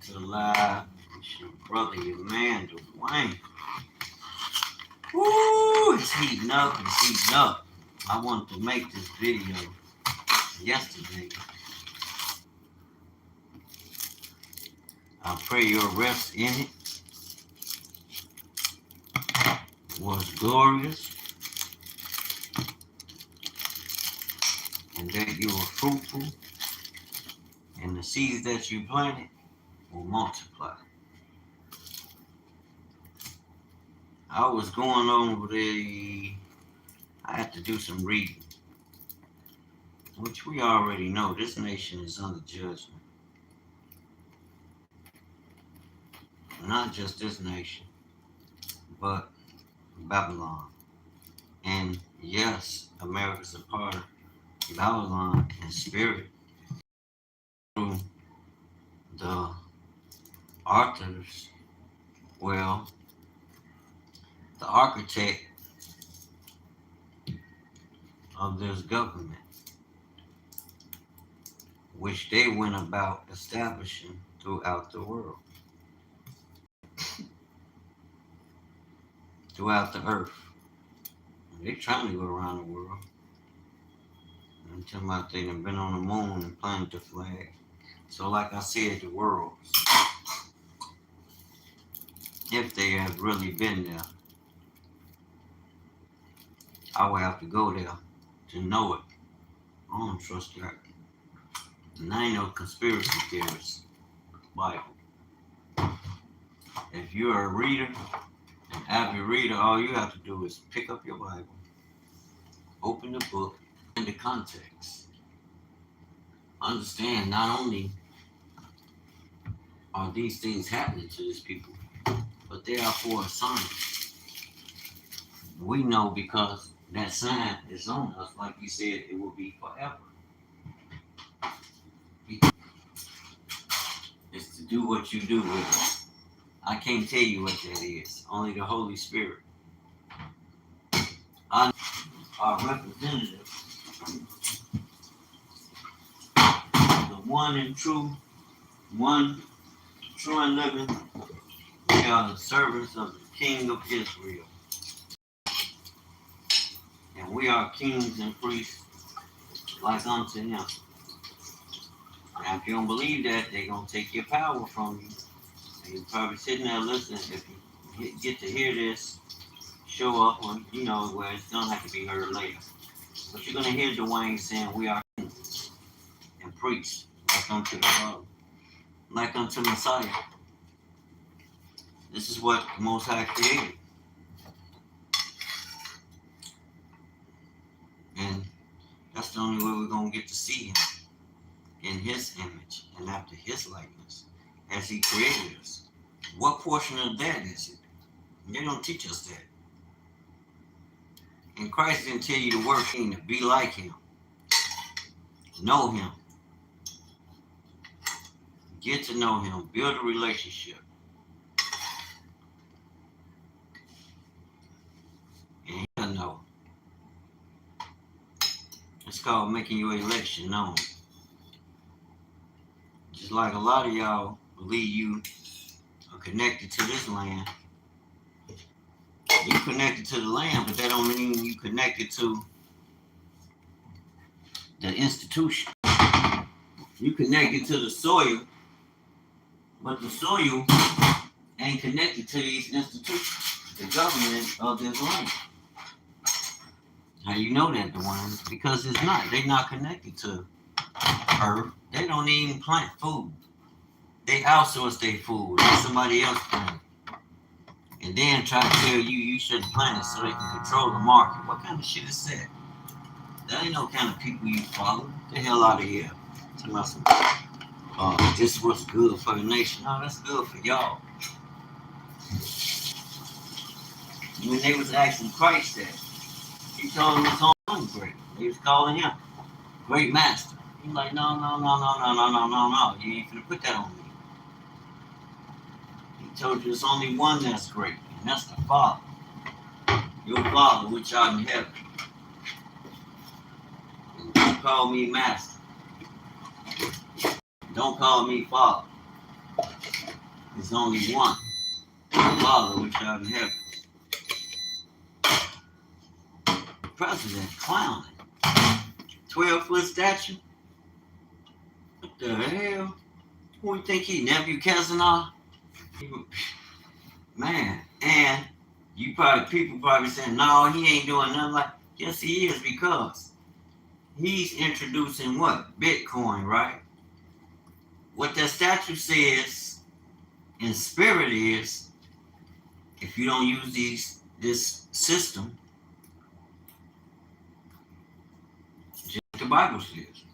to the live. It's your brother, your man, Dwayne. Woo! It's heating up. It's heating up. I wanted to make this video yesterday. I pray your rest in it was glorious and that you were fruitful and the seeds that you planted will multiply. I was going over I had to do some reading, which we already know. This nation is under judgment. Not just this nation, but Babylon. And yes, America's a part of Babylon in spirit through the authors, well, the architect of this government, which they went about establishing throughout the world, throughout the earth. They're trying to go around the world. I'm talking about they have been on the moon and planted the flag. So like I said, the worlds, if they have really been there, I would have to go there to know it. I don't trust that. And I ain't no conspiracy theorist. Bible. If you're a reader, an avid reader, all you have to do is pick up your Bible, open the book, and the context. Understand not only are these things happening to these people, but they are for a sign. We know because that sign is on us, like you said, it will be forever. It's to do what you do with it. I can't tell you what that is. Only the Holy Spirit. Our representative, the one and true and living, we are the servants of the King of Israel. And we are kings and priests like unto him. Now, if you don't believe that, they're going to take your power from you. And you're probably sitting there listening. If you get to hear this, show up on, where it's going to have to be heard later. But you're going to hear Dwayne saying, we are kings and priests like unto the Father, like unto Messiah. This is what the Most High created. And that's the only way we're going to get to see him in his image and after his likeness as he created us. What portion of that is it? They don't teach us that. And Christ didn't tell you to work in to be like him. Know him. Get to know him. Build a relationship. And he'll know. It's called making your election known. Just like a lot of y'all believe you are connected to this land. You connected to the land, but that don't mean you connected to the institution. You connected to the soil, but the soil ain't connected to these institutions, the government of this land. How you know that, Dwayne? Because it's not. They're not connected to earth. They don't even plant food. They outsource their food. Let somebody else plant it. And then try to tell you shouldn't plant it so they can control the market. What kind of shit is that? That ain't no kind of people you follow. Get the hell out of here. Tell me some, this is what's good for the nation. No, that's good for y'all. When they was asking Christ that, he told him his own great. He was calling him great master. He's like, no. You ain't finna put that on me. He told you there's only one that's great, and that's the Father. Your Father, which art in heaven. And don't call me master. Don't call me Father. There's only one. The Father which art in heaven. The president clowning. 12-foot statue? What the hell? Who you think he, Nebuchadnezzar? Man, and people probably saying, no, he ain't doing nothing like. Yes, he is, because he's introducing what? Bitcoin, right? What that statue says in spirit is, if you don't use this system, just like the Bible says.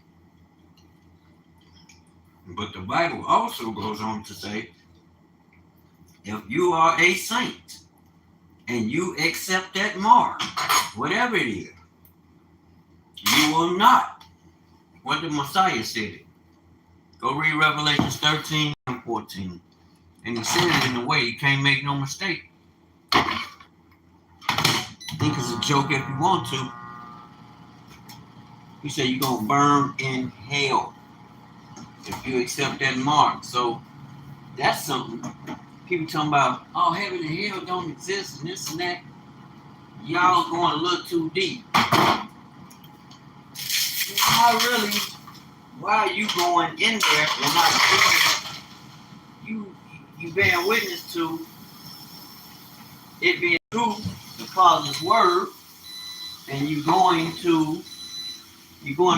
But the Bible also goes on to say, if you are a saint and you accept that mark, whatever it is, you will not. What the Messiah said. Go read Revelations 13 and 14. And he said it in a way you can't make no mistake. Think it's a joke if you want to. He said you're going to burn in hell if you accept that mark. So that's something. People talking about, oh, heaven and hell don't exist and this and that. Y'all going a little too deep. Not really. Why are you going in there and not you bearing witness to it being true because it's word, and you're going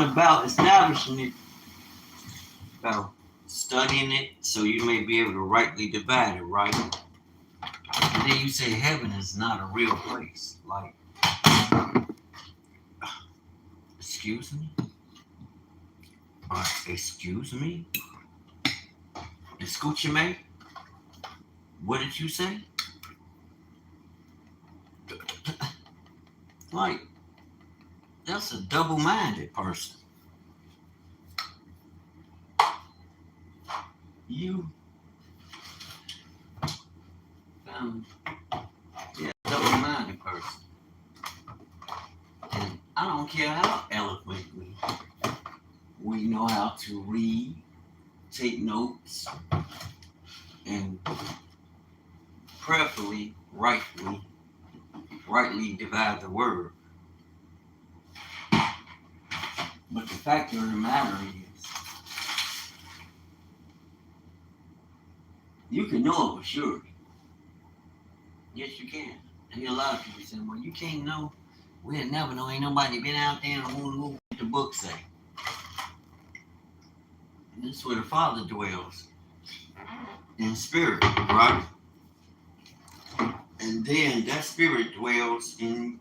about establishing it, about studying it, so you may be able to rightly divide it, right? And then you say heaven is not a real place. Like, excuse me? Excuse me? Excuse me? What did you say? Like, that's a double-minded person. You, double-minded person. And I don't care how eloquently we know how to read, take notes, and prayerfully, rightly divide the word. But the fact of the matter is, you can know it for sure. Yes, you can. I hear a lot of people saying, well, you can't know. We'll never know. Ain't nobody been out there and what the book say. And this is where the Father dwells. In spirit, right? And then that spirit dwells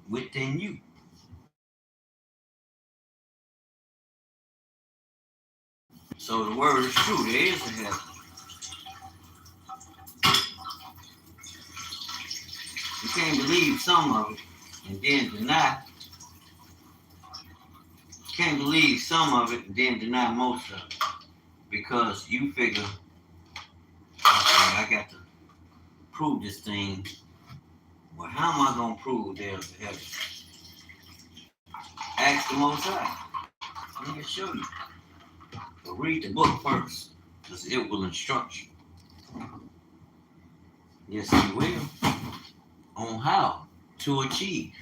within you. So the word is true. There is a heaven. You can't believe some of it and then deny. You can't believe some of it and then deny most of it. Because you figure, okay, I got to prove this thing. Well, how am I going to prove there's a heaven? Ask the Most High. Let me show you. But read the book first, because it will instruct you. Yes, it will. On how to achieve.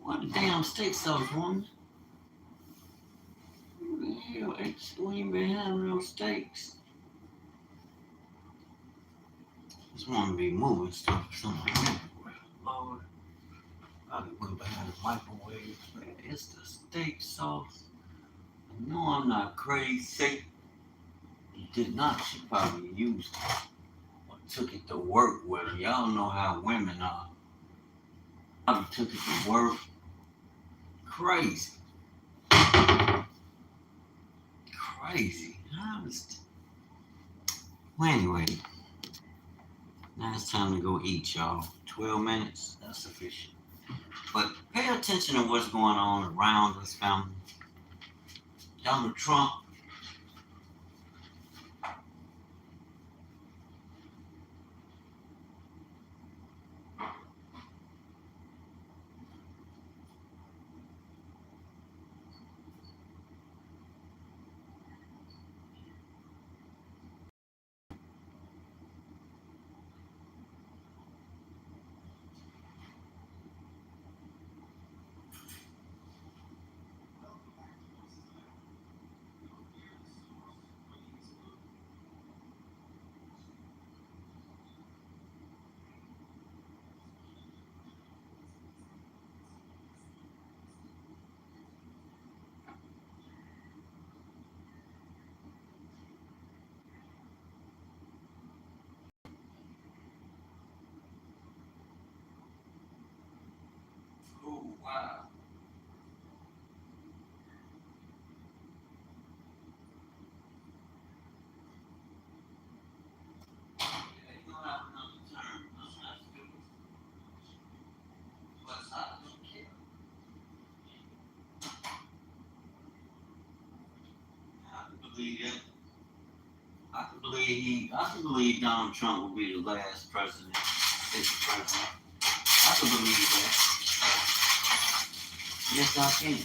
What the damn steak sauce, woman? Who the hell ain't been having those steaks? Just want to be moving stuff or something. Lord, I went behind the microwave. It's the steak sauce. No, I'm not crazy. He did not. She probably used it or took it to work with her. Y'all know how women are. Probably took it to work. Crazy. Crazy. Well, anyway, now it's time to go eat, y'all. 12 minutes, that's sufficient. But pay attention to what's going on around us, family. Donald Trump. I can believe Donald Trump will be the last president. President. I can believe that. Yes, I can.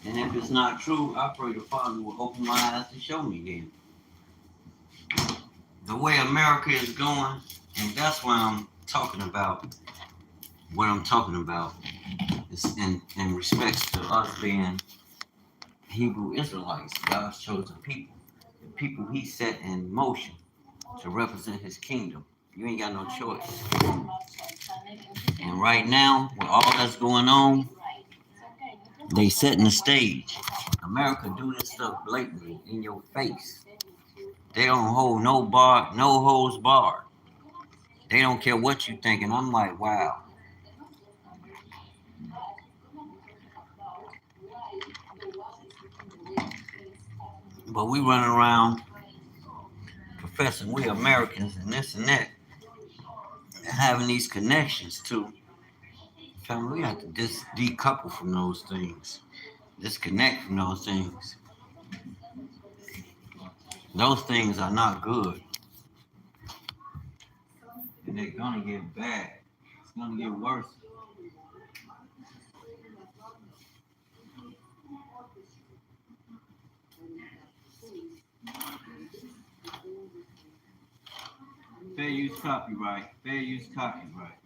And if it's not true, I pray the Father will open my eyes to show me then. The way America is going, and that's what I'm talking about. What I'm talking about is in respects to us being Hebrew Israelites, God's chosen people, the people He set in motion to represent His kingdom. You ain't got no choice. And right now, with all that's going on, they setting the stage. America do this stuff blatantly in your face. They don't hold no holds barred. They don't care what you think, and I'm like, wow. But we running around professing we Americans and this and that, and having these connections too. Family, we have to decouple from those things, disconnect from those things. Those things are not good, and they're gonna get bad. It's gonna get worse. Fair use copyright. Fair use copyright.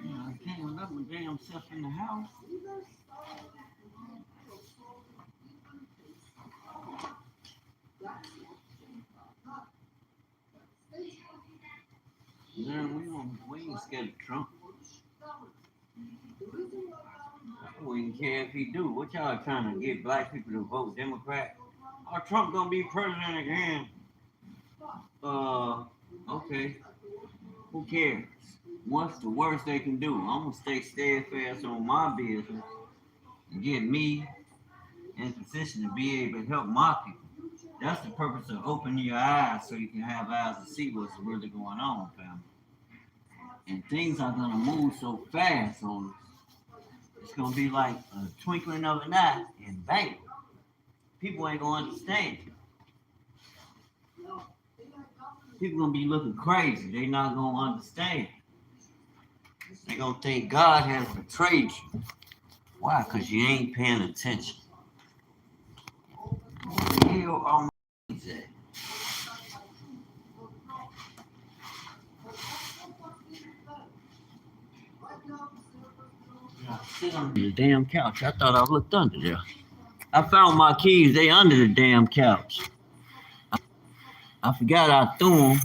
I can't let my damn self in the house. Man, we ain't scared of Trump. We ain't care if he do. What y'all trying to get black people to vote Democrat? Oh, Trump gonna be president again. Okay. Who cares? What's the worst they can do? I'm gonna stay steadfast on my business and get me in position to be able to help my people. That's the purpose of opening your eyes so you can have eyes to see what's really going on, family. And things are gonna move so fast on us. It's gonna be like a twinkling of an eye and bang. People ain't gonna understand. People gonna be looking crazy. They not gonna understand. They gonna think God has betrayed you. Why? Because you ain't paying attention. Where the hell are my kids at? Sit on the damn couch. I thought I looked under there. I found my keys. They under the damn couch. I forgot I threw them.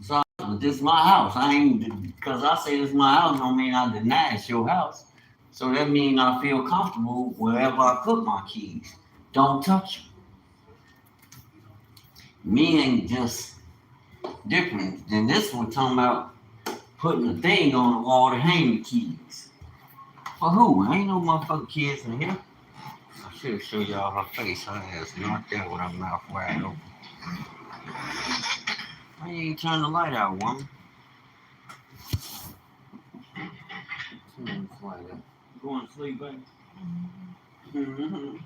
So this is my house. I ain't because I say this is my house don't mean I deny it's your house. So that means I feel comfortable wherever I put my keys. Don't touch them. Me ain't just different than this one talking about putting a thing on the wall to hang the keys. For who? Ain't no motherfucking kids in here. I should show y'all her face. Her ass knocked out with her mouth wide open. Why you ain't turn the light out, woman? Going to sleep, baby? Mm-hmm.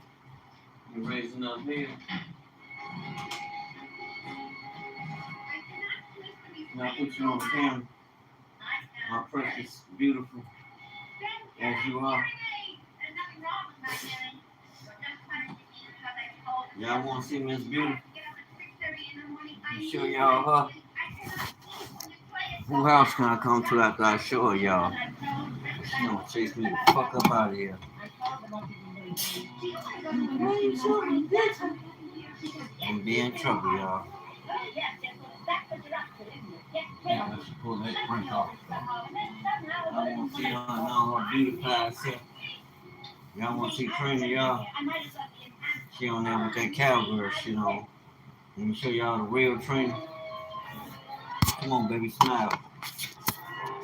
You raising up here? Now put you on camera. My precious, beautiful, as you are. Y'all want to see Miss Beautiful? I'll show y'all her. Who else can I come to after I show her y'all? She gonna chase me the fuck up out of here. And be in trouble, y'all. Yeah, let's pull that print off. I want to see her beautified self. Y'all want to see Trina, y'all? She on there with that cowgirl shit on. Let me show y'all the real Trina. Come on, baby, smile.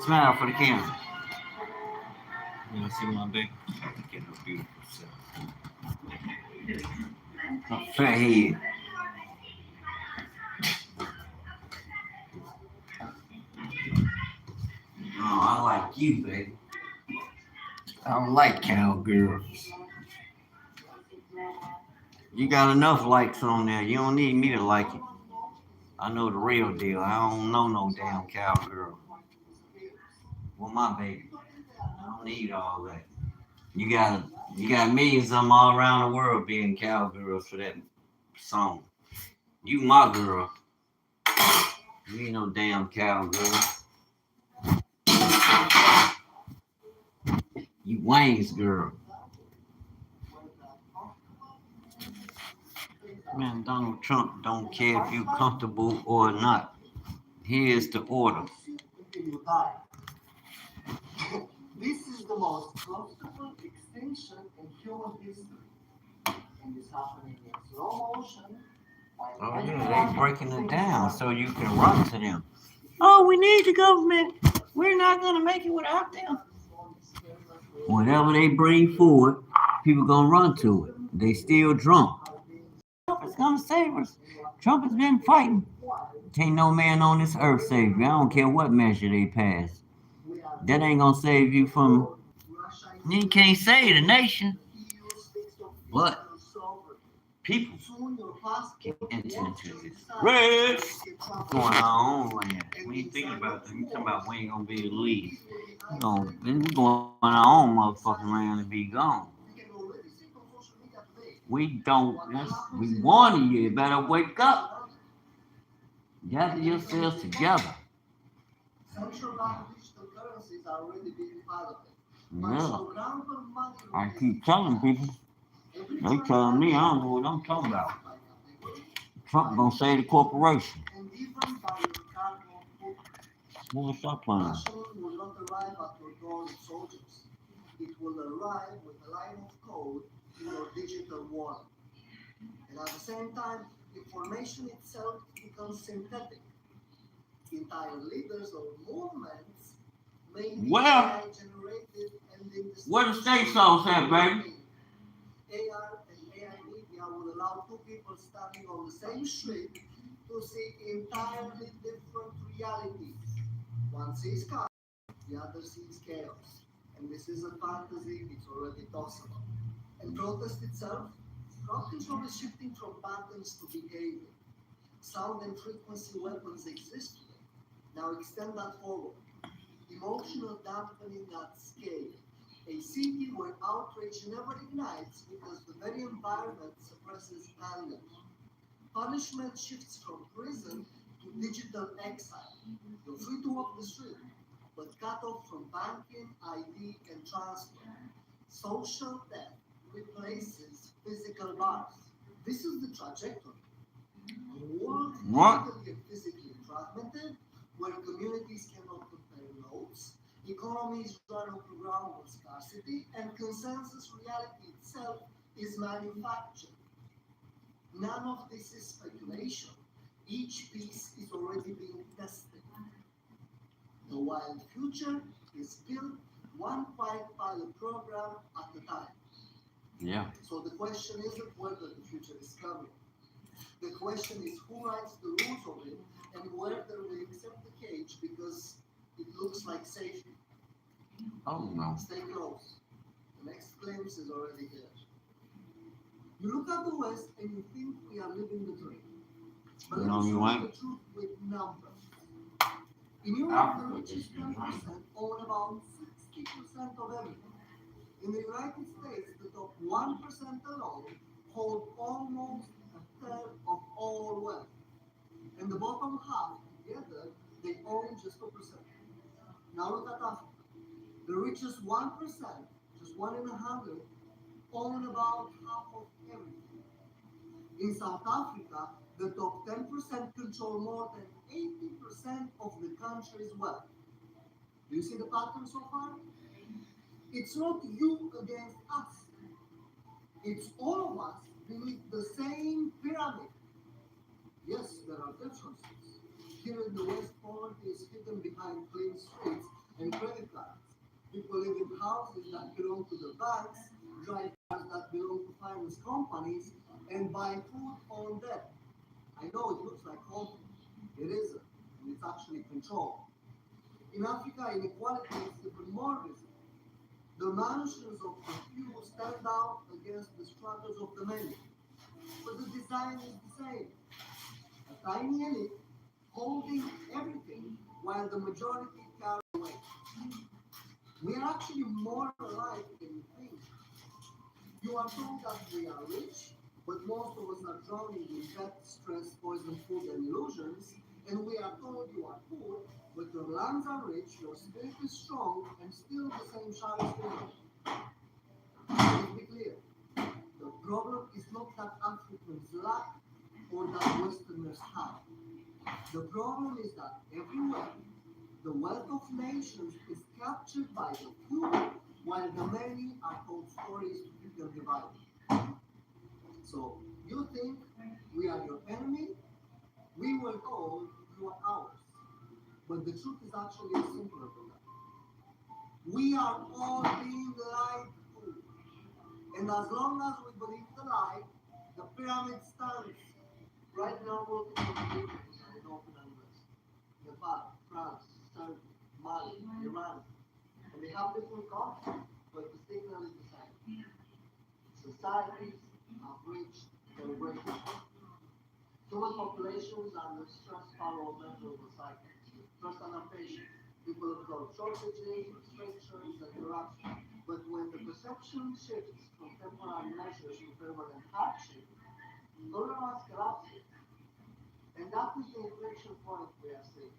Smile for the camera. You want to see my baby? Get her beautiful self. Her fat head. No, I like you, baby. I don't like cowgirls. You got enough likes on there. You don't need me to like it. I know the real deal. I don't know no damn cowgirl. Well, my baby. I don't need all that. You got millions of them all around the world being cowgirls for that song. You my girl. You ain't no damn cowgirl. You Wayne's girl. Man, Donald Trump don't care if you comfortable or not. Here's the order. This is the most profitable extinction in human history. And it's happening in slow motion. Oh yeah, they breaking it down so you can run to them. Oh, we need the government. We're not gonna make it without them. Whatever they bring forward, people gonna run to it. They still drunk. Trump is gonna save us. Trump has been fighting. Ain't no man on this earth save you. I don't care what measure they pass. That ain't gonna save you from. You can't save the nation, but people get into this. Red, what's going on, man? We ain't thinking about that. You talking about we ain't gonna be at least. We going our own motherfucking land to be gone. We don't. We warning you. You better wake up. Gather yourselves together. Central bank digital currencies are already being piloted. Yeah. I keep telling people. They telling me I don't know what I'm talking about. Trump gonna save the corporation. What's up, plan? Russia will not arrive at your door with soldiers. It will arrive with a line of code in your digital wallet. And at the same time, information itself becomes synthetic. Entire leaders or movements may be AI generated and in the where the state sauce at, baby? AR and AI media will allow two people standing on the same street to see entirely different realities. One sees calm, the other sees chaos. And this isn't fantasy, it's already possible. And protest itself, crowd control is shifting from patterns to behavior. Sound and frequency weapons exist today. Now extend that forward. Emotional dampening at scale. A city where outrage never ignites because the very environment suppresses anger. Punishment shifts from prison to digital exile. You're free to walk the street, but cut off from banking, ID, and transport. Social death replaces physical bars. This is the trajectory. A world digitally and physically fragmented, where communities cannot compare notes, economies run on programmable scarcity, and consensus reality itself is manufactured. None of this is speculation. Each piece is already being tested. The wild future is built one quiet pilot program at a time. Yeah. So the question isn't whether the future is coming. The question is who writes the rules of it and whether we accept the cage because it looks like safety. Oh no. Stay close. The next glimpse is already here. You look at the West and you think we are living the dream. But let me show you the truth with numbers. In Europe, the richest 10% own about 60% of everything. In the United States, the top 1% alone hold almost a third of all wealth. And the bottom half together, they own just 4%. Now look at Africa. The richest 1%, just 1 in 100, own about half of everything. In South Africa, the top 10% control more than 80% of the country's wealth. Do you see the pattern so far? It's not you against us. It's all of us beneath the same pyramid. Yes, there are differences. Here in the West, poverty is hidden behind clean streets and credit cards. People live in houses that belong to the banks, drive cars that belong to finance companies, and buy food on debt. I know it looks like conflict. It isn't, and it's actually control. In Africa, inequality is even more visible. The mansions of the few stand out against the struggles of the many. But the design is the same. A tiny elite holding everything while the majority carry away. We are actually more alike than you think. You are told that we are rich, but most of us are drowning in debt, stress, poison, food, and illusions. And we are told you are poor, but your lungs are rich, your spirit is strong, and still the same shallow spirit. Let's be clear. The problem is not that Africans lack or that Westerners have. The problem is that everywhere the wealth of nations is captured by the few, while the many are told stories to keep them divided. So, you think we are your enemy? We were told you are ours. But the truth is actually simpler than that. We are all being lied to. And as long as we believe the lie, the pyramid stands. Right now, multiple countries are in open unrest. Nepal, France, Serbia, Mali, Iran. And they have different conflicts, but the signal is the same. Societies have reached their breaking point. Human populations are the stress spiral measurable cycles. First adaptation. People absorb shortages, restrictions, and corruption. But when the perception shifts from temporary measures to permanent hardship, tolerance collapses. And that is the inflection point we are seeing.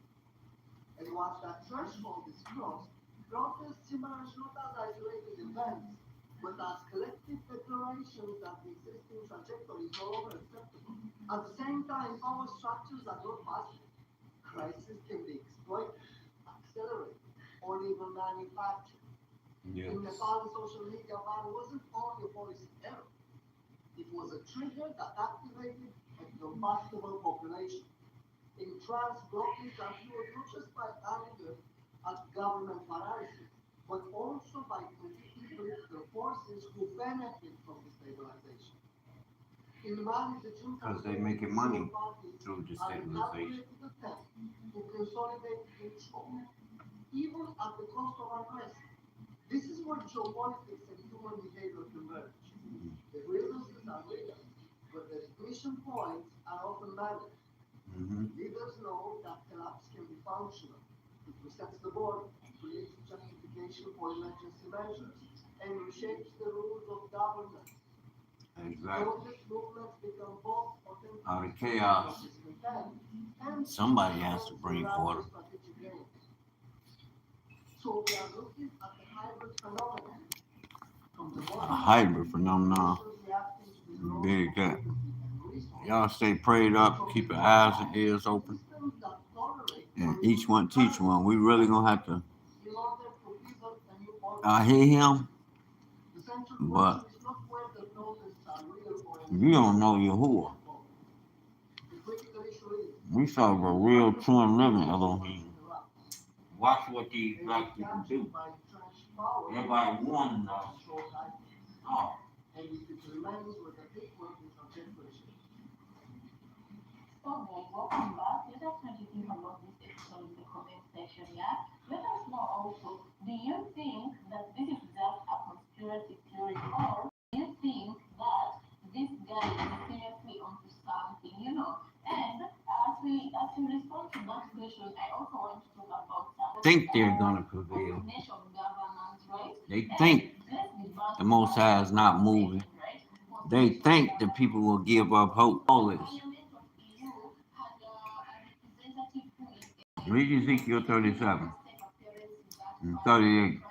And once that threshold is crossed, protests emerge not as isolated events, but as collective declarations that the existing trajectory is no longer acceptable. At the same time, power structures are not passive. Crisis can be exploited, accelerated, or even manufactured. Yes. In Nepal, the social media ban wasn't only a policy error. It was a trigger that activated a combustible population. In trans blockades are fueled not just by anger at government paralysis, but also by competing political forces who benefit from destabilization. In Mali, the junta Because they making money through are a destabilization. calculated attempt to consolidate control, even at the cost of unrest. This is where geopolitics and human behavior converge. The grievances are real, but the ignition points are often managed. Leaders know that collapse can be functional. It resets the board, creates justification for emergency measures, and reshapes the rules of governance. Exactly. Protest movements become both authentic Out of chaos, discontent and somebody has to bring order. strategic gains. So we are looking at the hybrid phenomenon. From the A bottom, hybrid phenomenon. nations reacting to the growth Big of that. capacity and resources. Y'all stay prayed up, keep your eyes and ears open, Systems that tolerate and each one teach one. We really gonna have to. in order to pivot a new order. I hear him, The central but question is not whether protests are real or you don't know Yahuwah. the critical issue is We serve a real, true, and living Elohim. Watch what these black people do. by entrenched power Everybody warning us. control titles. Oh, And if it remains with the people, the trajectory shifts. So guys, welcome back. Let us know what you think about this episode in the comment section, yeah? Let us know also, do you think that this is just a conspiracy theory or do you think that this guy is seriously onto something, you know? And as we respond to that question, I also want to talk about think they're gonna prevail. nation governance, right? They think the Most High is not moving. They think the people will give up hope. All this. Read Ezekiel 37 and 38. And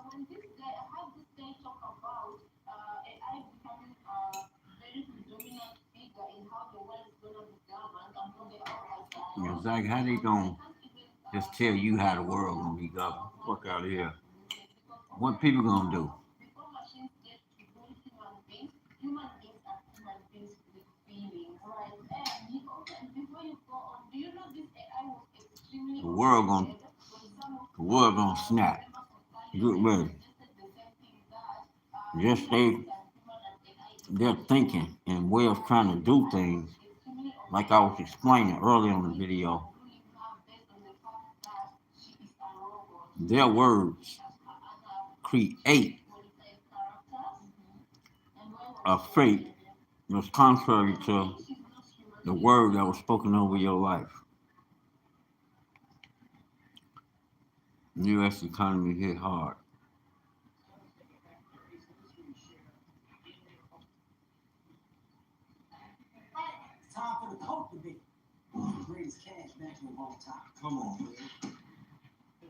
when this guy, I had this guy talk about AI becoming a very predominant figure in how the world is gonna be governed and how they all It's like how they gonna just tell you how the world gonna be governed. Fuck out of here. What people gonna do? Before machines get to rule human beings are human beings with feelings, right? And you know, and before you go on world gonna snap. Get ready. Just their thinking and way of trying to do things, like I was explaining earlier in the video, their words create a fate that's contrary to the word that was spoken over your life. The U.S. economy hit hard. Time for the Coke debate. Who's the greatest cash maximum of all time? Come on, man.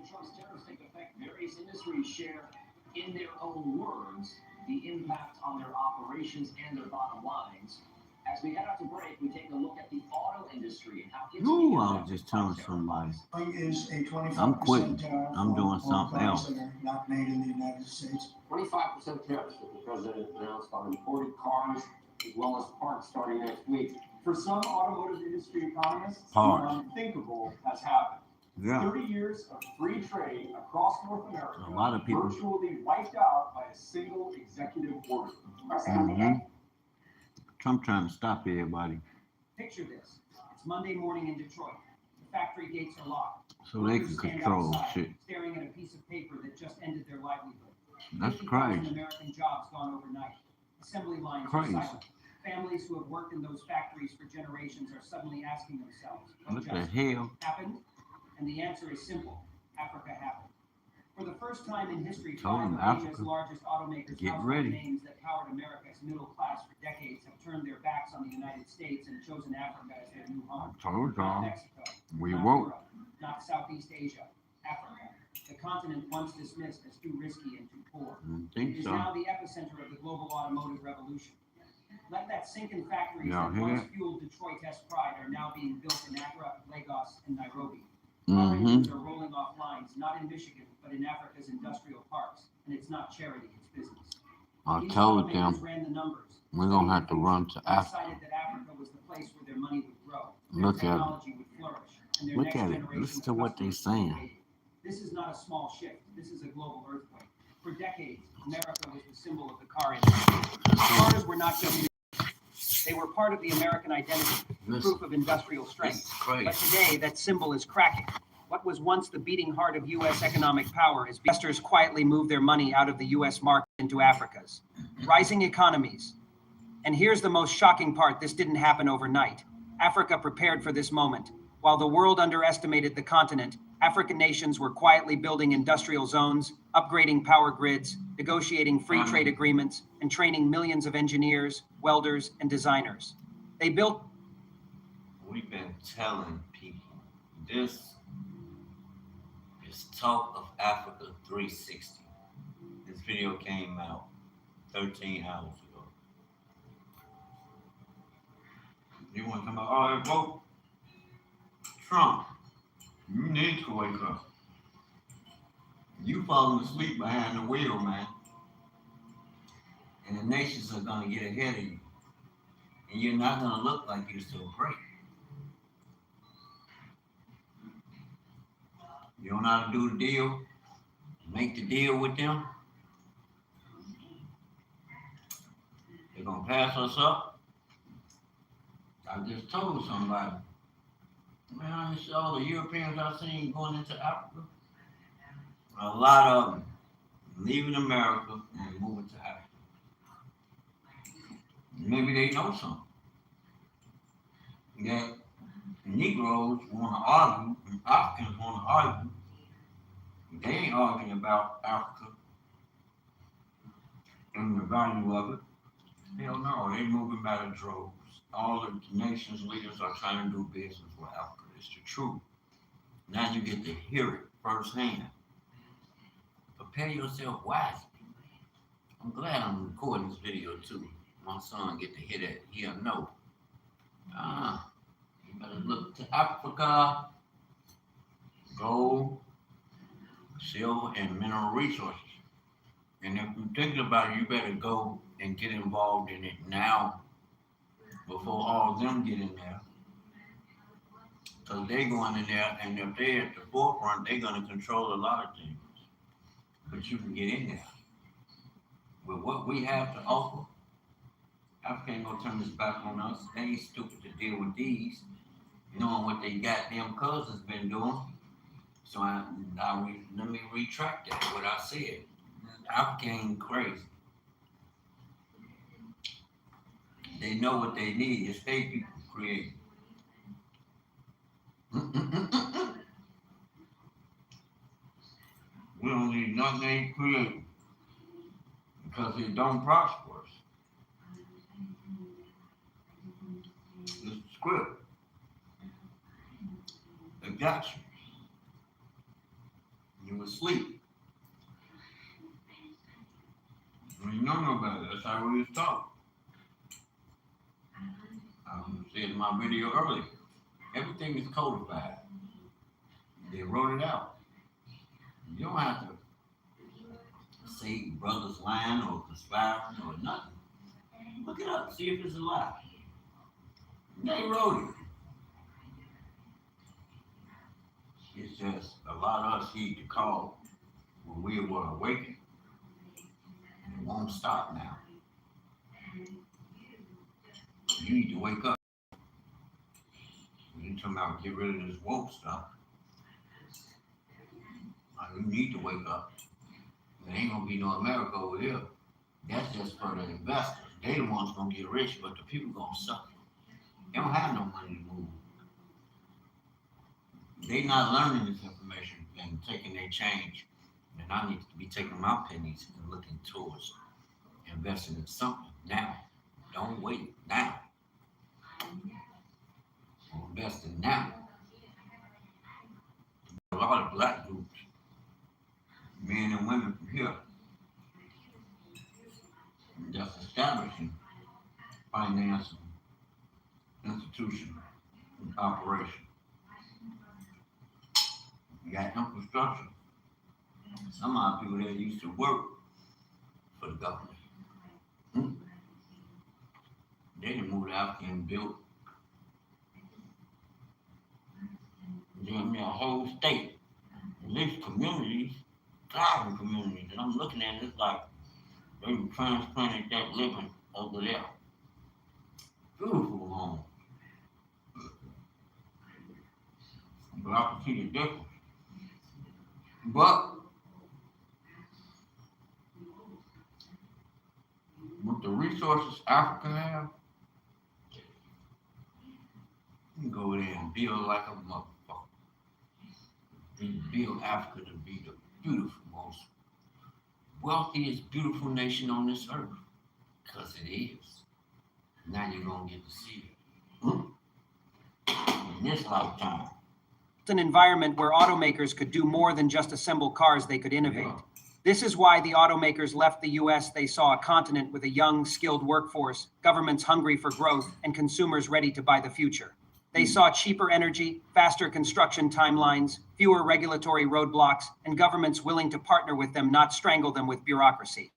Trump's tariffs take effect, various industries share, in their own words, the impact on their operations and their bottom lines. As we head out to break, we take a look at the auto industry and how it's Ooh, I was just telling somebody. Is a 25% I'm quitting. tariff I'm doing on something products else. that are not made in the United States. 25% tariffs that the president announced on imported cars as well as parts starting next week. For some automotive industry economists, the Parts. unthinkable has happened. Yeah. 30 years of free trade across North America, A lot of people. virtually wiped out by a single executive order. Mm-hmm. Trump trying to stop everybody Picture this. It's Monday morning in Detroit. The factory gates are locked. so they Workers can stand control outside, shit. staring at a piece of paper that just ended their livelihood. That's 50,000 crazy. American jobs gone overnight. Assembly lines Crazy. are silent. Families who have worked in those factories for generations are suddenly asking themselves, what What the just hell? happened? And the answer is simple. Africa happened. For the first time in history, Told five him of Asia's Africa. largest automakers, Get household ready. names that powered America's middle class for decades, have turned their backs on the United States and chosen Africa as their new home. Told Not y'all. Mexico, We not woke. Europe, not Southeast Asia, Africa. The continent once dismissed as too risky and too poor. Didn't It think is so. now the epicenter of the global automotive revolution. Let that sink in. Factories Y'all that hear once that? fueled Detroit Test Pride are now being built in Accra, Lagos, and Nairobi. Mm-hmm. Engines are rolling off lines, not in Michigan, but in Africa's industrial parks. And it's not charity, it's business. I These told automakers them ran the numbers. we're gonna have to run to They Africa. decided that Africa was the place where their money would grow, their Look at it. technology would flourish, and their Look next at it. generation Listen of to what they customers would be saying. created. This is not a small shift. This is a global earthquake. For decades, America was the symbol of the car industry. Cars were not just they were part of the American identity, Listen, proof of industrial this strength. is crazy. But today, that symbol is cracking. What was once the beating heart of U.S. economic power is investors quietly move their money out of the U.S. market into Africa's. Rising economies. And here's the most shocking part. This didn't happen overnight. Africa prepared for this moment. While the world underestimated the continent, African nations were quietly building industrial zones, upgrading power grids, negotiating free trade agreements, and training millions of engineers, welders, and designers. They built. We've been telling people this is Talk of Africa 360. This video came out 13 hours ago. You want to come out? All right, vote Trump. You need to wake up. You falling asleep behind the wheel, man. And the nations are going to get ahead of you. And you're not going to look like you're so great. You don't know how to do the deal? Make the deal with them? They're going to pass us up? I just told somebody. Man, it's all the Europeans I've seen going into Africa. A lot of them leaving America and moving to Africa. Maybe they know something. That Negroes want to argue, and Africans want to argue. They ain't arguing about Africa and the value of it. Hell no, they moving by the droves. All the nations' leaders are trying to do business with Africa. It's the truth. Now you get to hear it firsthand. Prepare yourself wisely. I'm glad I'm recording this video too. My son get to hear that. He'll know. You better look to Africa. Gold, silver, and mineral resources. And if you're thinking about it, you better go and get involved in it now before all of them get in there. So they're going in there, and if they're at the forefront, they're going to control a lot of things. But you can get in there. With what we have to offer, Africa ain't gonna turn this back on us. They ain't stupid to deal with these, knowing what they goddamn cousins been doing. So let me retract that, what I said. Africa ain't crazy. They know what they need. It's they people create. We don't need nothing they create because it don't prosper us. The script. They got you. You asleep. You know no better. That's how we was taught. I said in my video earlier, everything is codified. They wrote it out. You don't have to say brother's lying or conspiring or nothing. Look it up, see if it's a lie. They wrote it. It's just a lot of us need to call when we were awakened. It won't stop now. You need to wake up. You talking about get rid of this woke stuff. You need to wake up. There ain't gonna be no America over here. That's just for the investors. They the ones gonna get rich, but the people gonna suffer. They don't have no money to move. They not learning this information and taking their change. And I need to be taking my pennies and looking towards investing in something now. Don't wait now. I'm investing now. A lot of black groups, men and women from here, that's establishing financing, institution, and operation. You got infrastructure. Some of our people that used to work for the government. They didn't move to Africa and built a whole state, at least communities, thriving communities. And I'm looking at it, it's like they transplanted that living over there. Beautiful home. But I can see the difference. But with the resources Africa have, you can go there and build like a motherfucker. You build Africa to be the beautiful, most wealthiest, beautiful nation on this earth. Because it is. Now you're going to get to see it. In this lifetime. An environment where automakers could do more than just assemble cars, they could innovate. Yeah. This is why the automakers left the US. They saw a continent with a young, skilled workforce, governments hungry for growth, and consumers ready to buy the future. They saw cheaper energy, faster construction timelines, fewer regulatory roadblocks, and governments willing to partner with them, not strangle them with bureaucracy.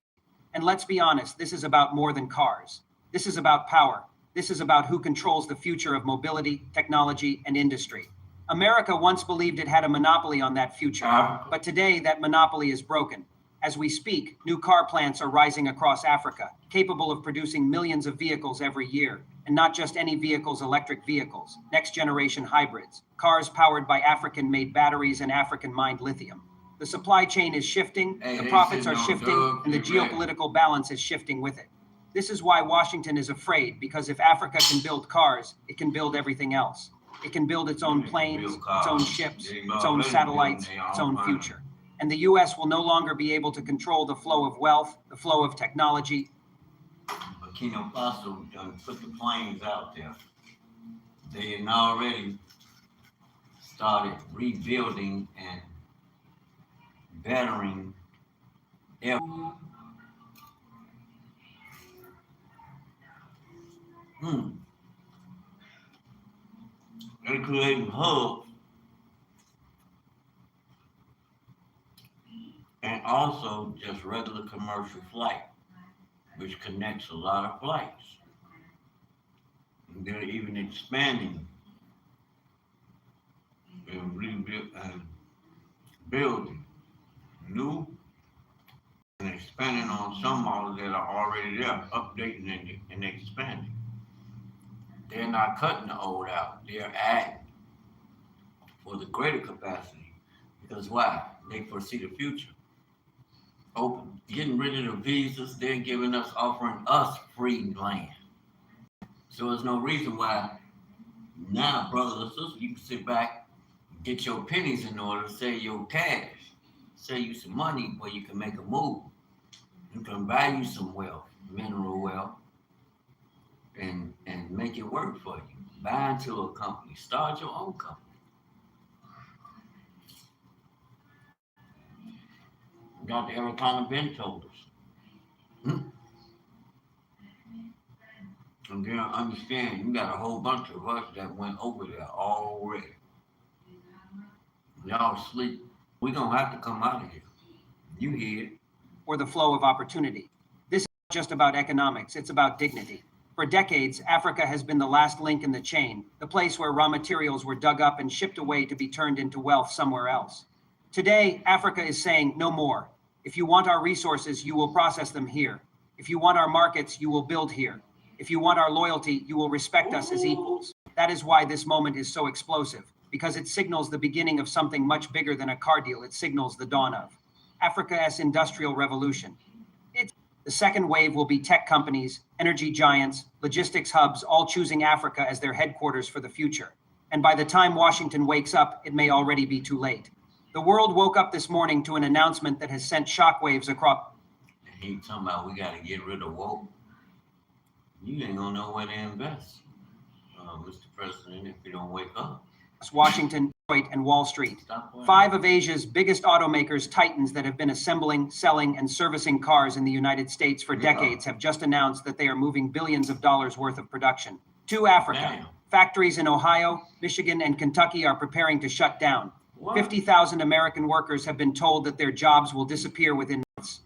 And let's be honest, this is about more than cars. This is about power. This is about who controls the future of mobility, technology, and industry. America once believed it had a monopoly on that future, but today that monopoly is broken. As we speak, new car plants are rising across Africa, capable of producing millions of vehicles every year, and not just any vehicles, electric vehicles, next generation hybrids, cars powered by African-made batteries and African-mined lithium. The supply chain is shifting, the profits are shifting, and the geopolitical balance is shifting with it. This is why Washington is afraid, because if Africa can build cars, it can build everything else. It can build its own planes, its own ships, its own satellites, its own future. And the US will no longer be able to control the flow of wealth, the flow of technology. Burkina Faso done put the planes out there. They had already started rebuilding and bettering their They creating hubs and also just regular commercial flight, which connects a lot of flights. And they're even expanding and rebuild and building new and expanding on some models that are already there, updating and expanding. They're not cutting the old out. They're adding for the greater capacity. Because why? They foresee the future. Open, getting rid of the visas, they're giving us, offering us free land. So there's no reason why now, brothers and sisters, you can sit back, get your pennies in order, save your cash, save you some money where you can make a move. You can buy you some wealth, mineral wealth, and make it work for you. Buy into a company, start your own company. Dr. Eric Ben told us. And then understand, you got a whole bunch of us that went over there already. Y'all sleep. We're gonna have to come out of here. You hear it. Or the flow of opportunity. This is not just about economics, it's about dignity. For decades, Africa has been the last link in the chain, the place where raw materials were dug up and shipped away to be turned into wealth somewhere else. Today, Africa is saying no more. If you want our resources, you will process them here. If you want our markets, you will build here. If you want our loyalty, you will respect us as equals. That is why this moment is so explosive, because it signals the beginning of something much bigger than a car deal. It signals the dawn of Africa's industrial revolution. The second wave will be tech companies, energy giants, logistics hubs, all choosing Africa as their headquarters for the future. And by the time Washington wakes up, it may already be too late. The world woke up this morning to an announcement that has sent shockwaves across. He talking about we got to get rid of woke. You ain't gonna know where to invest, Mr. President, if you don't wake up. Washington, Detroit, and Wall Street. Stop playing. 5 of Asia's biggest automakers, titans that have been assembling, selling, and servicing cars in the United States for decades, have just announced that they are moving billions of dollars worth of production to Africa. Damn. Factories in Ohio, Michigan, and Kentucky are preparing to shut down. What? 50,000 American workers have been told that their jobs will disappear within months.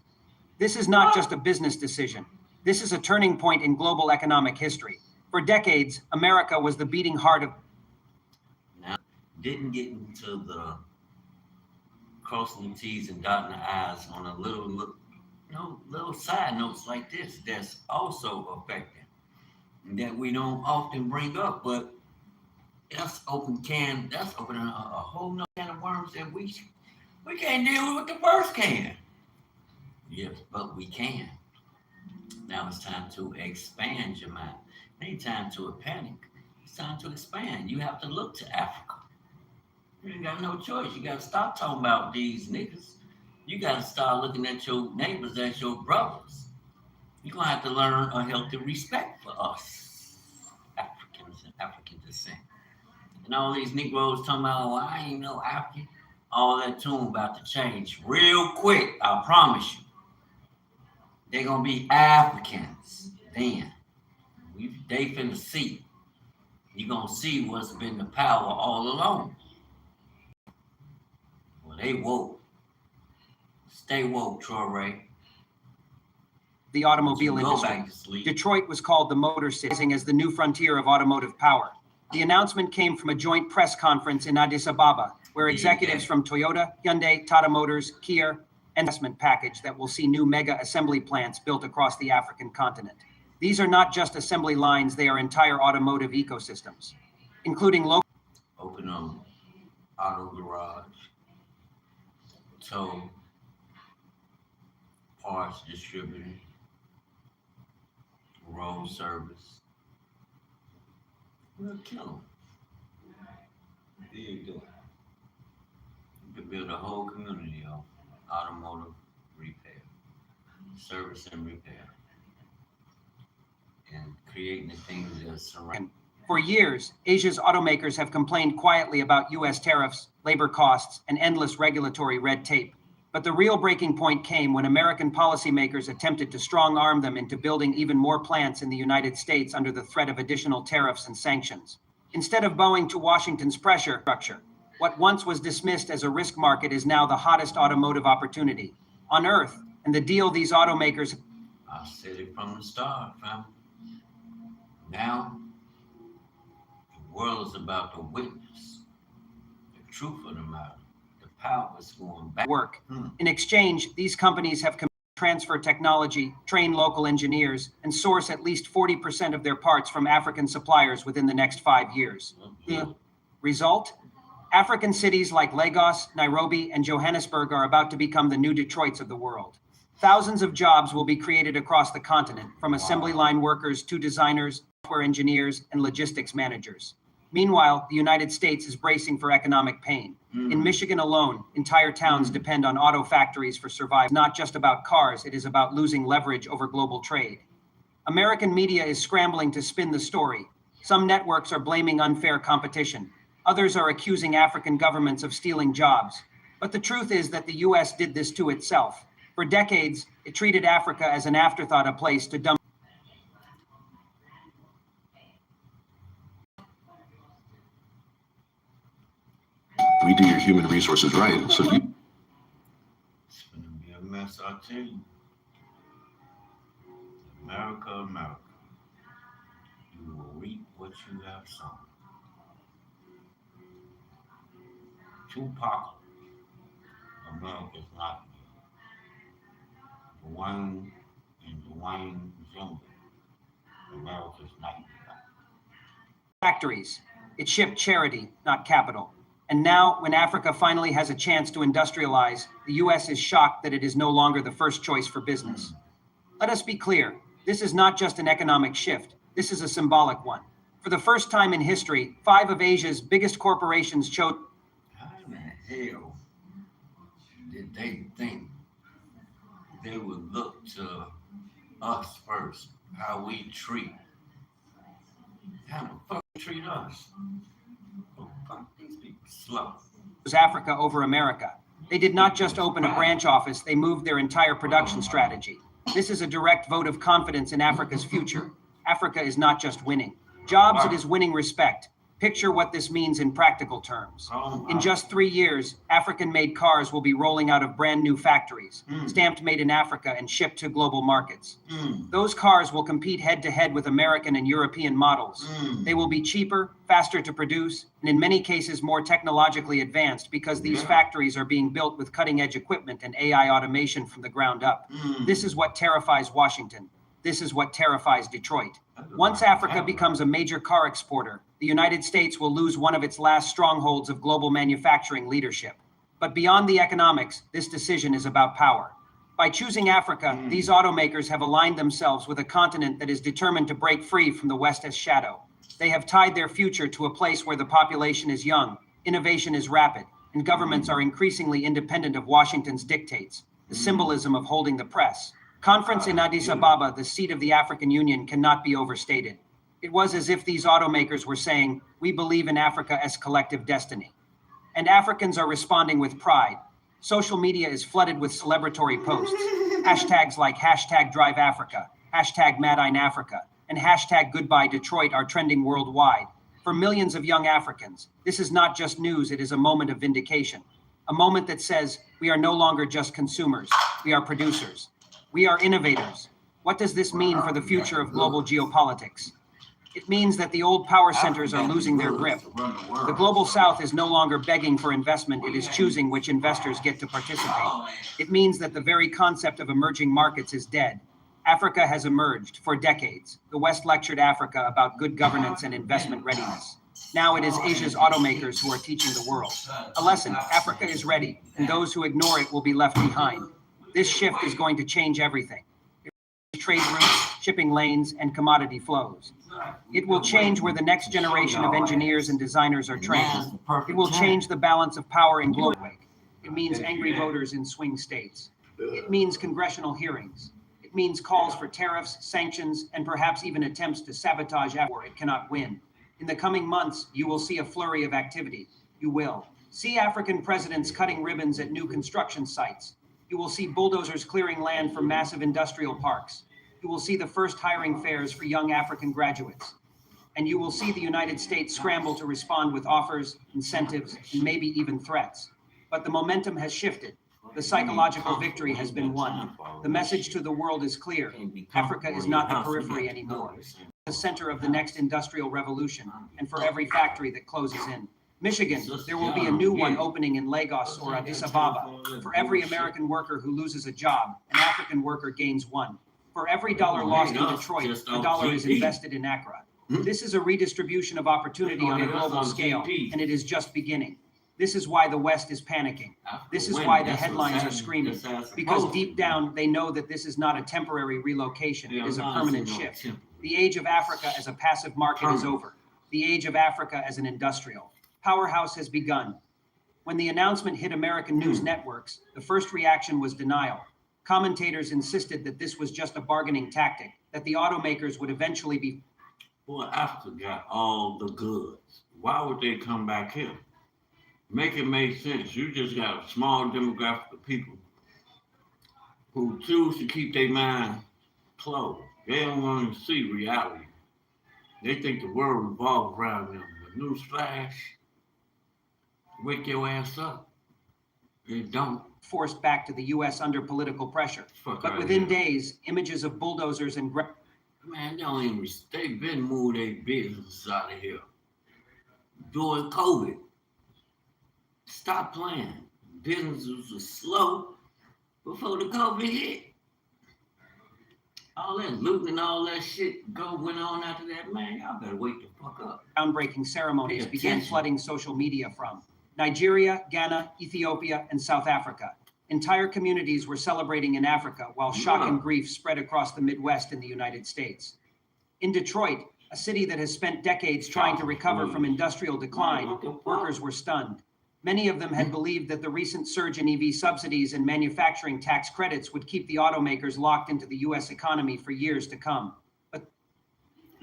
This is not just a business decision. This is a turning point in global economic history. For decades, America was the beating heart of Didn't get into the crossing the T's and dotting the I's on a little side notes like this that's also affecting that we don't often bring up, but that's opening a whole nother can of worms that we can't deal with the first can. Yes, but we can. Now it's time to expand your mind. It ain't time to panic. It's time to expand. You have to look to Africa. You ain't got no choice. You got to stop talking about these niggas. You got to start looking at your neighbors as your brothers. You're going to have to learn a healthy respect for us, Africans and African descent. And all these Negroes talking about, oh, I ain't no African. All that tune about to change real quick. I promise you. They're going to be Africans then. They finna see. You're going to see what's been the power all along. They woke. Stay woke, Troy Ray. the automobile Go industry. back to sleep. Detroit was called the Motor City as the new frontier of automotive power. The announcement came from a joint press conference in Addis Ababa, where executives from Toyota, Hyundai, Tata Motors, Kia, investment package that will see new mega assembly plants built across the African continent. These are not just assembly lines, they are entire automotive ecosystems, including local. Open auto garage, tow, parts distributing, road service. We'll kill them. There you go. You could build a whole community of automotive repair, service and repair, and creating the things that surround. For years, Asia's automakers have complained quietly about U.S. tariffs, labor costs, and endless regulatory red tape. But the real breaking point came when American policymakers attempted to strong-arm them into building even more plants in the United States under the threat of additional tariffs and sanctions. Instead of bowing to Washington's pressure structure, what once was dismissed as a risk market is now the hottest automotive opportunity on Earth, and the deal these automakers. I said it from the start, fam. Now, the world is about to witness the truth of the matter. The power is going back. Work. In exchange, these companies have committed to transfer technology, train local engineers, and source at least 40% of their parts from African suppliers within the next 5 years. The result? African cities like Lagos, Nairobi, and Johannesburg are about to become the new Detroits of the world. Thousands of jobs will be created across the continent, from assembly line workers to designers, software engineers, and logistics managers. Meanwhile, the United States is bracing for economic pain. In Michigan alone, entire towns depend on auto factories for survival. It's not just about cars, it is about losing leverage over global trade. American media is scrambling to spin the story. Some networks are blaming unfair competition. Others are accusing African governments of stealing jobs. But the truth is that the US did this to itself. For decades, it treated Africa as an afterthought, a place to dump. We do your human resources right, so you. It's gonna be a mess, I tell you. America, America. You will reap what you have sown. Tupac, America's not me. Dwayne and Dwayne Johnson, America's nightmare. Factories. It shipped charity, not capital. And now, when Africa finally has a chance to industrialize, the US is shocked that it is no longer the first choice for business. Let us be clear, this is not just an economic shift, this is a symbolic one. For the first time in history, 5 of Asia's biggest corporations chose. How in the hell did they think they would look to us first? How we treat? How the fuck they treat us? Oh, fuck, these people slow. Africa over America. They did not just open a branch office, they moved their entire production strategy. This is a direct vote of confidence in Africa's future. Africa is not just winning jobs, it is winning respect. Picture what this means in practical terms. In just 3 years, African-made cars will be rolling out of brand new factories, stamped made in Africa and shipped to global markets. Those cars will compete head-to-head with American and European models. They will be cheaper, faster to produce, and in many cases more technologically advanced because these factories are being built with cutting-edge equipment and AI automation from the ground up. This is what terrifies Washington. This is what terrifies Detroit. Once Africa becomes a major car exporter, the United States will lose one of its last strongholds of global manufacturing leadership. But beyond the economics, this decision is about power. By choosing Africa, these automakers have aligned themselves with a continent that is determined to break free from the West's shadow. They have tied their future to a place where the population is young, innovation is rapid, and governments are increasingly independent of Washington's dictates, the symbolism of holding the press. Conference in Addis Ababa, the seat of the African Union, cannot be overstated. It was as if these automakers were saying, we believe in Africa as collective destiny. And Africans are responding with pride. Social media is flooded with celebratory posts. Hashtags like hashtag Drive Africa, hashtag Madine Africa, and hashtag Goodbye Detroit are trending worldwide. For millions of young Africans, this is not just news, it is a moment of vindication. A moment that says, we are no longer just consumers, we are producers. We are innovators. What does this mean for the future of global geopolitics? It means that the old power centers are losing their grip. The global south is no longer begging for investment, it is choosing which investors get to participate. It means that the very concept of emerging markets is dead. Africa has emerged for decades. The West lectured Africa about good governance and investment readiness. Now it is Asia's automakers who are teaching the world. A lesson, Africa is ready, and those who ignore it will be left behind. This shift is going to change everything. It will change trade routes, shipping lanes, and commodity flows. It will change where the next generation of engineers and designers are trained. It will change the balance of power in global. It means angry voters in swing states. It means congressional hearings. It means calls for tariffs, sanctions, and perhaps even attempts to sabotage war it cannot win. In the coming months, you will see a flurry of activity. You will see African presidents cutting ribbons at new construction sites. You will see bulldozers clearing land for massive industrial parks. You will see the first hiring fairs for young African graduates. And you will see the United States scramble to respond with offers, incentives, and maybe even threats. But the momentum has shifted. The psychological victory has been won. The message to the world is clear. Africa is not the periphery anymore. The center of the next industrial revolution, and for every factory that closes in, Michigan, there will be a new one opening in Lagos or Addis Ababa. For every American worker who loses a job, an African worker gains one. For every dollar lost in Detroit, a dollar is invested in Accra. This is a redistribution of opportunity on a global scale, and it is just beginning. This is why the West is panicking. This is why the headlines are screaming. Because deep down, they know that this is not a temporary relocation, it is a permanent shift. The age of Africa as a passive market is over. The age of Africa as an industrial powerhouse has begun. When the announcement hit American news networks, the first reaction was denial. Commentators insisted that this was just a bargaining tactic, that the automakers would eventually be. Well, Africa got all the goods. Why would they come back here? Make it make sense. You just got a small demographic of people who choose to keep their mind closed. They don't want to see reality. They think the world revolves around them. But newsflash, wake your ass up. They don't. Forced back to the U.S. under political pressure. But within days, images of bulldozers and man, they've been moving their business out of here. During COVID. Stop playing. Businesses were slow before the COVID hit. All that looting and all that shit went on after that, man. Y'all better wake the fuck up. Groundbreaking ceremonies began flooding social media from Nigeria, Ghana, Ethiopia, and South Africa. Entire communities were celebrating in Africa while shock and grief spread across the Midwest in the United States. In Detroit, a city that has spent decades trying to recover from industrial decline, workers were stunned. Many of them had believed that the recent surge in EV subsidies and manufacturing tax credits would keep the automakers locked into the U.S. economy for years to come. But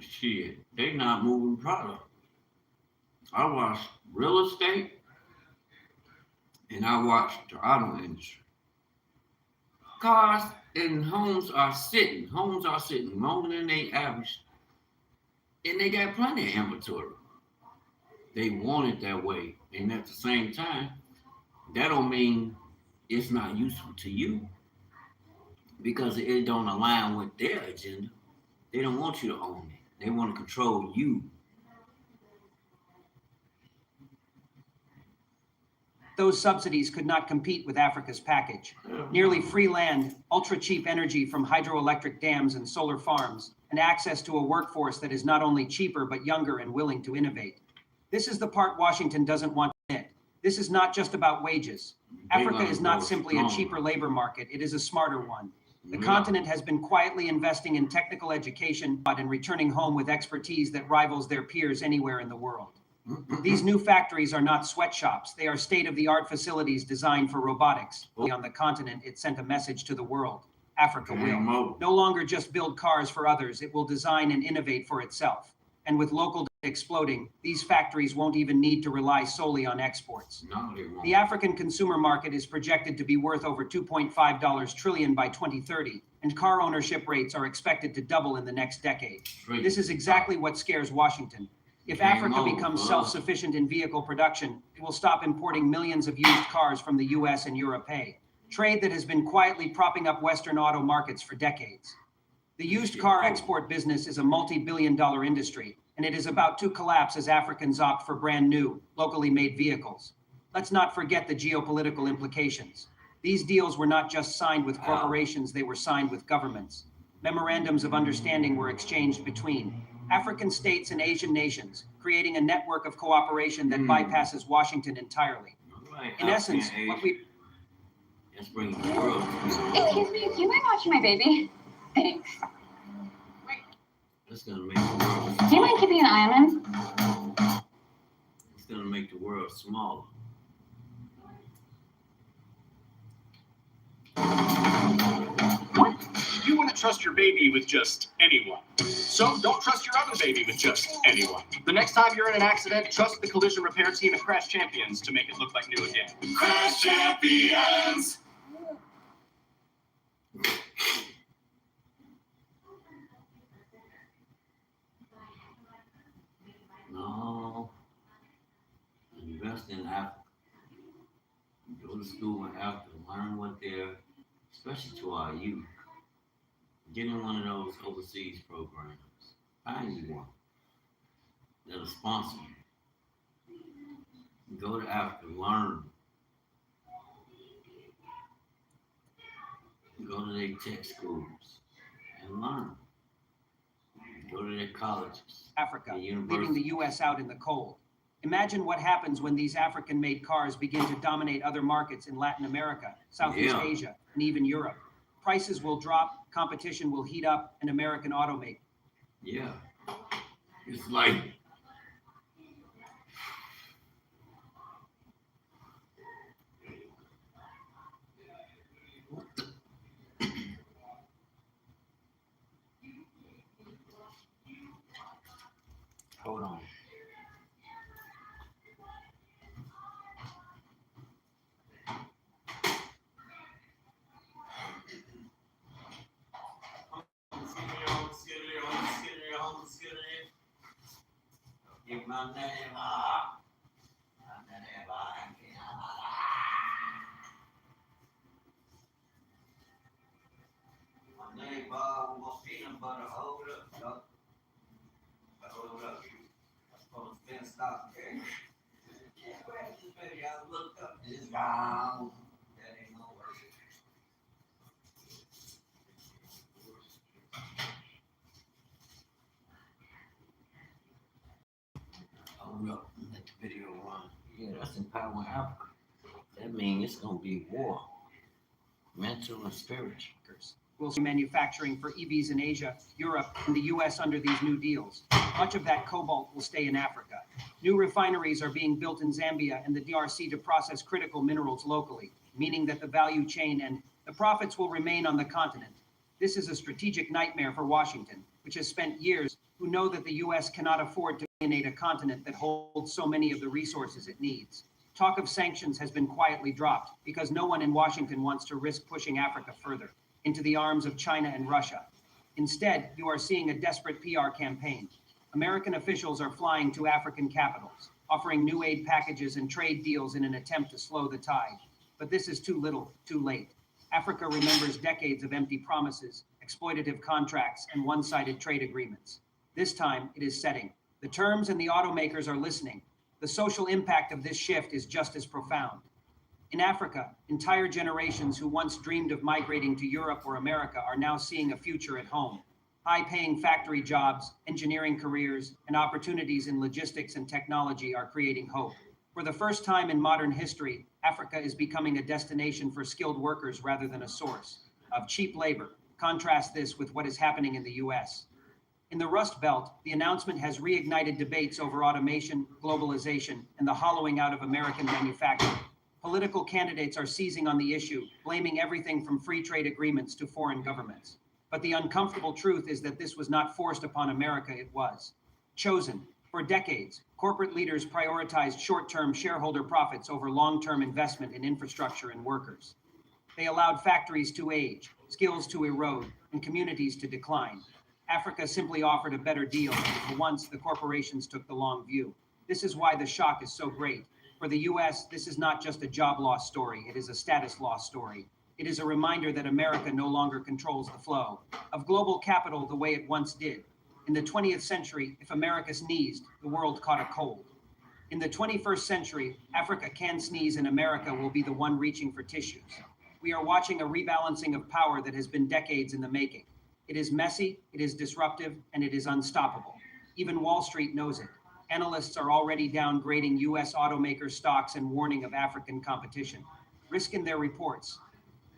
shit, they not moving product. I watched real estate and I watched the auto industry. Cars and homes are sitting longer than they average, and they got plenty of inventory. They want it that way. And at the same time, that don't mean it's not useful to you because it don't align with their agenda. They don't want you to own it. They want to control you. those subsidies could not compete with Africa's package. Nearly free land, ultra-cheap energy from hydroelectric dams and solar farms, and access to a workforce that is not only cheaper but younger and willing to innovate. This is the part Washington doesn't want to admit. This is not just about wages. Africa is not simply a cheaper labor market, it is a smarter one. The continent has been quietly investing in technical education and returning home with expertise that rivals their peers anywhere in the world. These new factories are not sweatshops. They are state-of-the-art facilities designed for robotics. On the continent, it sent a message to the world. Africa will no longer just build cars for others. It will design and innovate for itself. And with local exploding, these factories won't even need to rely solely on exports. The African consumer market is projected to be worth over $2.5 trillion by 2030, and car ownership rates are expected to double in the next decade. This is exactly what scares Washington. If Africa becomes self-sufficient in vehicle production, it will stop importing millions of used cars from the US and Europe, trade that has been quietly propping up Western auto markets for decades. The used car export business is a multi-billion-dollar industry, and it is about to collapse as Africans opt for brand new, locally made vehicles. Let's not forget the geopolitical implications. These deals were not just signed with corporations, they were signed with governments. Memorandums of understanding were exchanged between African states and Asian nations, creating a network of cooperation that bypasses Washington entirely. In essence, what we... Let's bring the world. Excuse me, do you mind watching my baby? Thanks. It's gonna make the world Do you mind keeping an eye on him? It's gonna make the world smaller. You wouldn't trust your baby with just anyone. So don't trust your other baby with just anyone. The next time you're in an accident, trust the collision repair team at Crash Champions to make it look like new again. Crash Champions! No. Invest in Africa. Go to school in Africa. Learn what they're, especially to our youth. Get in one of those overseas programs. Find you one that'll sponsor you. Go to Africa, learn. Go to their tech schools and learn. Go to their colleges. Africa, The leaving university. the US out in the cold. Imagine what happens when these African-made cars begin to dominate other markets in Latin America, Southeast Yeah. Asia, and even Europe. Prices will drop, competition will heat up, and American automakers. Yeah. It's like hold on. Give my name up. My name Bob with peanut butter. Hold up, dog. Hold up. I'm supposed to spend stock there. Can't grab this video. I looked up this wrong. That ain't no work. Hold up. Let the video run. Yeah, that's empowering Africa. That means it's gonna be war. Mental and spiritual. Will see manufacturing for EVs in Asia, Europe, and the US under these new deals. Much of that cobalt will stay in Africa. New refineries are being built in Zambia and the DRC to process critical minerals locally, meaning that the value chain and the profits will remain on the continent. This is a strategic nightmare for Washington, which has spent years who know that the US cannot afford to alienate a continent that holds so many of the resources it needs. Talk of sanctions has been quietly dropped because no one in Washington wants to risk pushing Africa further into the arms of China and Russia. Instead, you are seeing a desperate PR campaign. American officials are flying to African capitals, offering new aid packages and trade deals in an attempt to slow the tide. But this is too little, too late. Africa remembers decades of empty promises, exploitative contracts, and one-sided trade agreements. This time, it is setting. The terms and the automakers are listening. The social impact of this shift is just as profound. In Africa, entire generations who once dreamed of migrating to Europe or America are now seeing a future at home. High-paying factory jobs, engineering careers, and opportunities in logistics and technology are creating hope. For the first time in modern history, Africa is becoming a destination for skilled workers rather than a source of cheap labor. Contrast this with what is happening in the US. In the Rust Belt, the announcement has reignited debates over automation, globalization, and the hollowing out of American manufacturing. Political candidates are seizing on the issue, blaming everything from free trade agreements to foreign governments. But the uncomfortable truth is that this was not forced upon America, it was chosen. For decades, corporate leaders prioritized short-term shareholder profits over long-term investment in infrastructure and workers. They allowed factories to age, skills to erode, and communities to decline. Africa simply offered a better deal, and for once, the corporations took the long view. This is why the shock is so great. For the US, this is not just a job loss story, it is a status loss story. It is a reminder that America no longer controls the flow of global capital the way it once did. In the 20th century, if America sneezed, the world caught a cold. In the 21st century, Africa can sneeze and America will be the one reaching for tissues. We are watching a rebalancing of power that has been decades in the making. It is messy, it is disruptive, and it is unstoppable. Even Wall Street knows it. Analysts are already downgrading US automaker stocks and warning of African competition. Risk in their reports.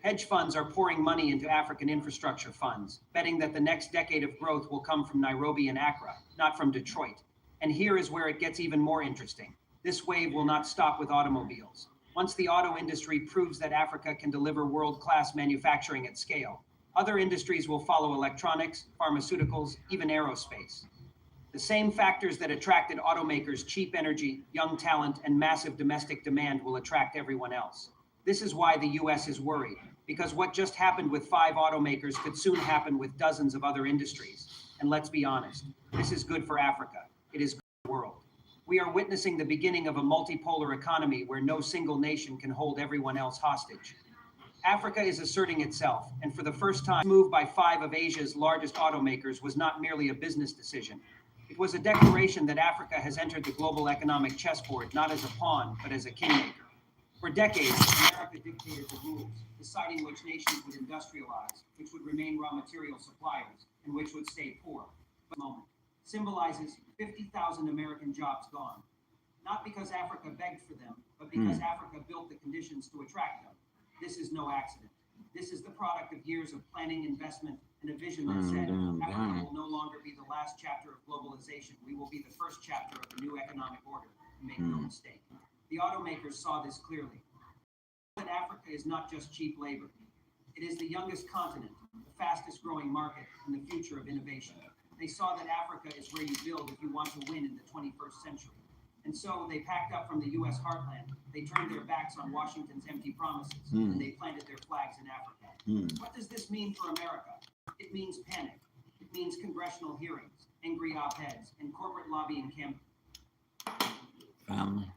Hedge funds are pouring money into African infrastructure funds, betting that the next decade of growth will come from Nairobi and Accra, not from Detroit. And here is where it gets even more interesting. This wave will not stop with automobiles. Once the auto industry proves that Africa can deliver world-class manufacturing at scale, other industries will follow: electronics, pharmaceuticals, even aerospace. The same factors that attracted automakers, cheap energy, young talent, and massive domestic demand will attract everyone else. This is why the US is worried, because what just happened with 5 automakers could soon happen with dozens of other industries. And let's be honest, this is good for Africa. It is good for the world. We are witnessing the beginning of a multipolar economy where no single nation can hold everyone else hostage. Africa is asserting itself, and for the first time, the move by 5 of Asia's largest automakers was not merely a business decision. It was a declaration that Africa has entered the global economic chessboard not as a pawn, but as a kingmaker. For decades, America dictated the rules, deciding which nations would industrialize, which would remain raw material suppliers, and which would stay poor. But the moment symbolizes 50,000 American jobs gone. Not because Africa begged for them, but because Africa built the conditions to attract them. This is no accident. This is the product of years of planning, investment, and a vision that said Africa will no longer be the last chapter of globalization. We will be the first chapter of a new economic order. Make no mistake. The automakers saw this clearly. That Africa is not just cheap labor. It is the youngest continent, the fastest growing market, and the future of innovation. They saw that Africa is where you build if you want to win in the 21st century. And so they packed up from the U.S. heartland. They turned their backs on Washington's empty promises, and they planted their flags in Africa. What does this mean for America? It means panic. It means congressional hearings, angry op-eds, and corporate lobbying campaigns. Family.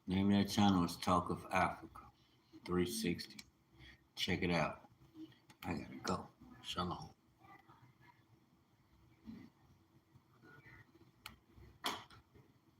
Name of that channel is Talk of Africa 360. Check it out. I gotta go. Shalom.